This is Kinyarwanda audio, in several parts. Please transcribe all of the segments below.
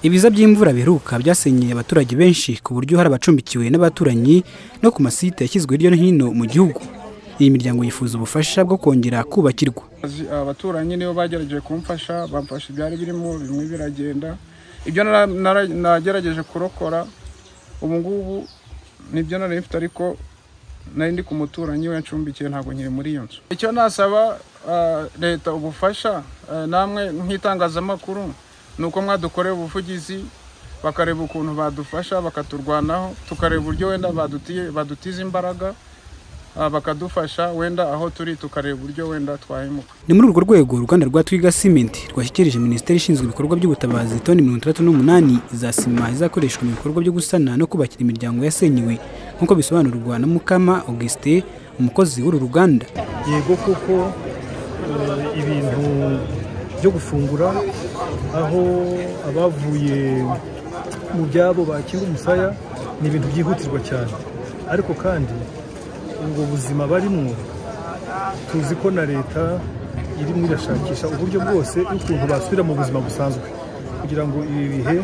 Ibiza by'imvura biheruka byasenyeye abaturage benshi ku buryo hari abacumbikiwe n'abaturanyi no ku masite yashyizwe hirya no hino mu gihugu. Iyi miryango yifuza ubufasha bwo kongera kubakirwa. Abaturanyi nibo bagerageje kumfasha, bamfasha ibyari birimo, bimwe biragenda. Ibyo nagerageje kurokora ubu ngubu nibyo nari mfite, ariko nari ndi ku muturanyi we yacumbikiye, ntabwo nkiri muri iyo nzu. Icyo nasaba leta ubufasha, namwe nk'itangazamakuru, nuko mwadukorera ubuvugizi bakareba ukuntu badufasha, bakaturwanaho, tukareba uburyo wenda badutiza imbaraga, bakadufasha wenda aho turi, tukareba uburyo wenda twahemuka. Ni muri urwo rwego uruganda rwa Twiga Cement rwashyikirije Minisiteri ishinzwe ibikorwa by'ubutabazi toni 68 za sima izakoreshwa mu bikorwa byo gusana no kubakira imiryango yasenyiwe, nk'uko bisobanurwa na Mukama Augustin, umukozi w'uru ruganda. Yego kuko ibintu byo gufungura, aho abavuye mu byabo bakinga umusaya, ni ibintu byihutirwa cyane, ariko kandi ubwo buzima barimo tuzi ko na leta irimo irashakisha uburyo bwose ukuntu basubira mu buzima busanzwe kugira ngo ibi bihe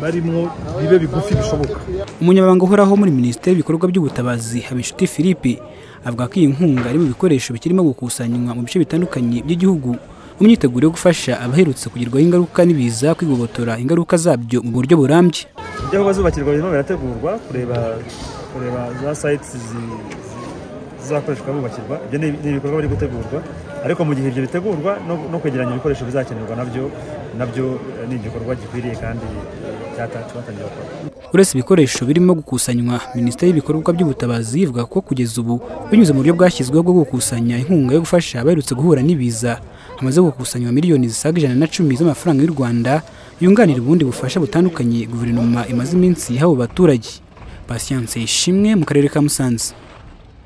barimo bibe bigufi bishoboka. Umunyamabanga uhoraho muri Minisiteri y'ibikorwa by'ubutabazi Habinshuti Philippe avuga ko iyi nkunga ari mu bikoresho bikirimo gukusanywa mu bice bitandukanye by'igihugu mu myiteguro yo gufasha abaherutse kugerwaho ingaruka n'ibiza kwigobotora ingaruka zabyo mu buryo burambye. Ibyo bazubakirwa birimo birategurwa, kureba za sites zizakoreshwa bubakirwa. Ibyo ni ibikorwa biri gutegurwa, ariko mu gihe ibyo bitegurwa no kwegeranya ibikoresho bizakenerwa nabyo ni igikorwa gikwiriye kandi cyatangiye gukora. Uretse ibikoresho birimo gukusanywa, Minisiteri y'ibikorwa by'ubutabazi ivuga ko kugeza ubu binyuze mu buryo bwashyizweho bwo gukusanya inkunga yo gufasha abaherutse guhura n'ibiza, hamaze gukusanywa miliyoni zisaga 110 z'amafaranga y'u Rwanda yunganira ubundi bufasha butandukanye guverinoma imaze iminsi yahawe abaturage. Patience Ishimwe mu karere ka Musanze.